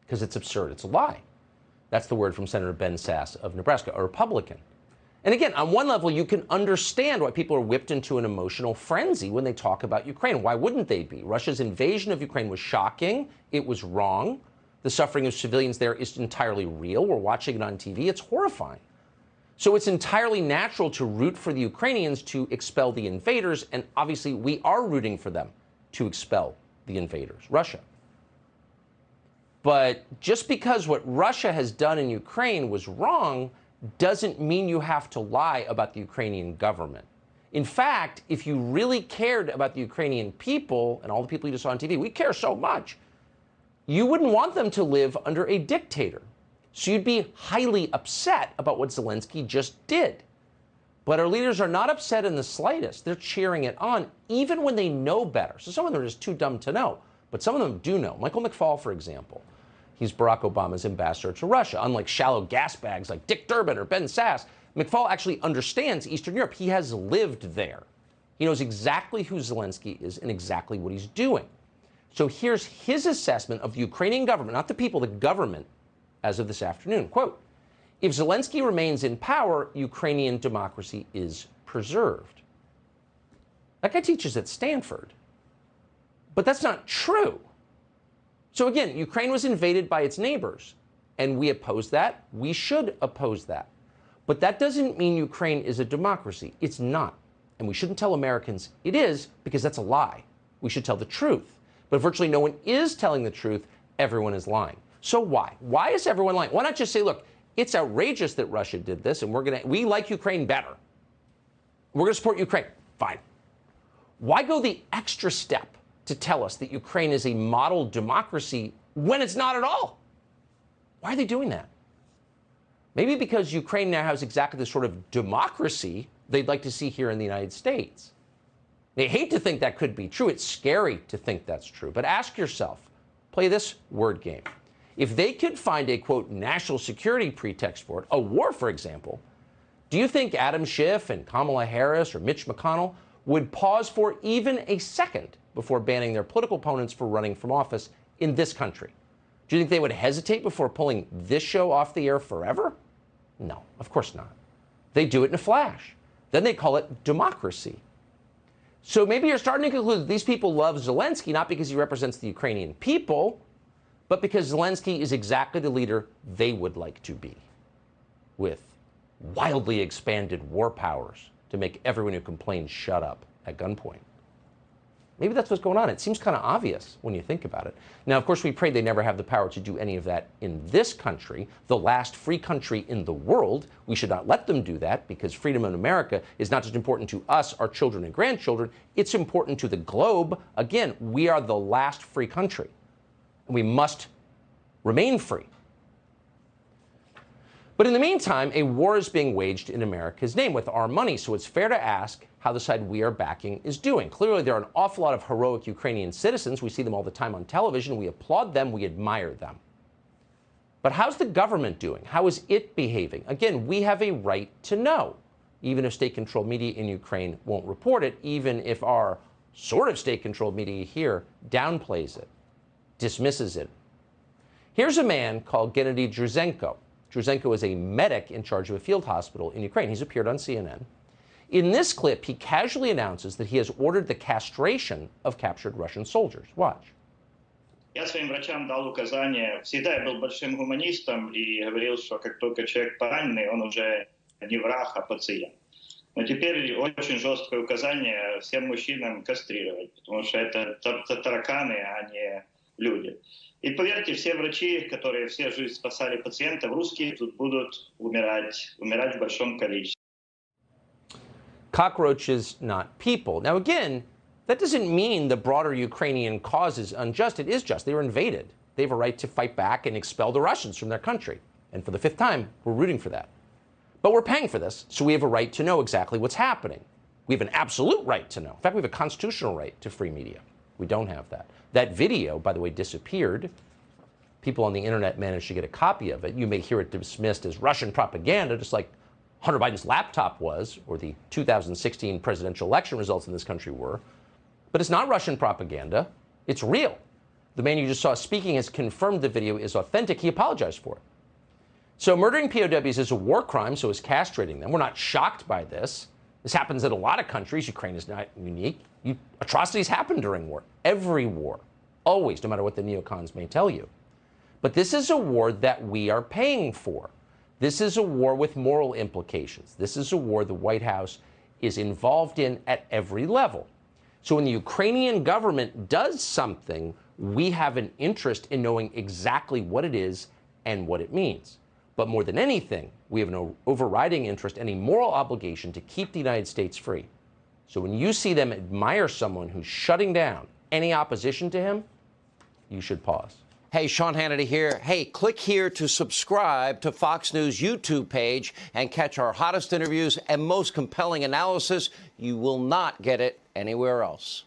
because it's absurd. It's a lie. That's the word from Senator Ben Sasse of Nebraska, a Republican. And again, on one level, you can understand why people are whipped into an emotional frenzy when they talk about Ukraine. Why wouldn't they be? Russia's invasion of Ukraine was shocking. It was wrong. The suffering of civilians there is entirely real. We're watching it on TV. It's horrifying. So it's entirely natural to root for the Ukrainians to expel the invaders. And obviously, we are rooting for them to expel the invaders, Russia. But just because what Russia has done in Ukraine was wrong doesn't mean you have to lie about the Ukrainian government. In fact, if you really cared about the Ukrainian people and all the people you just saw on TV, we care so much, you wouldn't want them to live under a dictator. So you'd be highly upset about what Zelensky just did. But our leaders are not upset in the slightest. They're cheering it on, even when they know better. So some of them are just too dumb to know, but some of them do know. Michael McFaul, for example. He's Barack Obama's ambassador to Russia. Unlike shallow gas bags like Dick Durbin or Ben Sasse, McFaul actually understands Eastern Europe. He has lived there. He knows exactly who Zelensky is and exactly what he's doing. So here's his assessment of the Ukrainian government, not the people, the government, as of this afternoon. Quote, if Zelensky remains in power, Ukrainian democracy is preserved. That guy teaches at Stanford. But that's not true. So again, Ukraine was invaded by its neighbors, and we oppose that. We should oppose that. But that doesn't mean Ukraine is a democracy. It's not. And we shouldn't tell Americans it is, because that's a lie. We should tell the truth. But virtually no one is telling the truth. Everyone is lying. So why? Why is everyone lying? Why not just say, look, it's outrageous that Russia did this, and we like Ukraine better. We're going to support Ukraine. Fine. Why go the extra step to tell us that Ukraine is a model democracy when it's not at all? Why are they doing that? Maybe because Ukraine now has exactly the sort of democracy they'd like to see here in the United States. They hate to think that could be true. It's scary to think that's true. But ask yourself, play this word game. If they could find a, quote, national security pretext for it, a war, for example, do you think Adam Schiff and Kamala Harris or Mitch McConnell would pause for even a second before banning their political opponents for running from office in this country? Do you think they would hesitate before pulling this show off the air forever? No, of course not. They do it in a flash. Then they call it democracy. So maybe you're starting to conclude that these people love Zelensky not because he represents the Ukrainian people, but because Zelensky is exactly the leader they would like to be, with wildly expanded war powers to make everyone who complains shut up at gunpoint. Maybe that's what's going on. It seems kind of obvious when you think about it. Now, of course, we pray they never have the power to do any of that in this country, the last free country in the world. We should not let them do that, because freedom in America is not just important to us, our children and grandchildren. It's important to the globe. Again, we are the last free country. We must remain free. But in the meantime, a war is being waged in America's name with our money, so it's fair to ask how the side we are backing is doing. Clearly, there are an awful lot of heroic Ukrainian citizens. We see them all the time on television. We applaud them. We admire them. But how's the government doing? How is it behaving? Again, we have a right to know, even if state-controlled media in Ukraine won't report it, even if our sort of state-controlled media here downplays it, dismisses it. Here's a man called Gennady Druzenko. Druzenko is a medic in charge of a field hospital in Ukraine. He's appeared on CNN. In this clip, he casually announces that he has ordered the castration of captured Russian soldiers. Watch. Я своим врачам дал указание, всегда я был большим гуманистом и говорил, что как только человек пораненный, он уже не враг, а пациент. Но теперь очень жесткое указание всем мужчинам кастрировать, потому что это тараканы, а не люди. И поверьте, все врачи, которые всю жизнь спасали пациентов, русские тут будут умирать в большом количестве. Cockroaches, not people. Now, again, that doesn't mean the broader Ukrainian cause is unjust. It is just. They were invaded. They have a right to fight back and expel the Russians from their country. And for the fifth time, we're rooting for that. But we're paying for this, so we have a right to know exactly what's happening. We have an absolute right to know. In fact, we have a constitutional right to free media. We don't have that. That video, by the way, disappeared. People on the internet managed to get a copy of it. You may hear it dismissed as Russian propaganda, just like Hunter Biden's laptop was, or the 2016 presidential election results in this country were. But it's not Russian propaganda. It's real. The man you just saw speaking has confirmed the video is authentic. He apologized for it. So murdering POWs is a war crime, so is castrating them. We're not shocked by this. This happens in a lot of countries. Ukraine is not unique. Atrocities happen during war. Every war. Always, no matter what the neocons may tell you. But this is a war that we are paying for. This is a war with moral implications. This is a war the White House is involved in at every level. So when the Ukrainian government does something, we have an interest in knowing exactly what it is and what it means. But more than anything, we have an overriding interest and a moral obligation to keep the United States free. So when you see them admire someone who's shutting down any opposition to him, you should pause. Hey, Sean Hannity here. Hey, click here to subscribe to Fox News YouTube page and catch our hottest interviews and most compelling analysis. You will not get it anywhere else.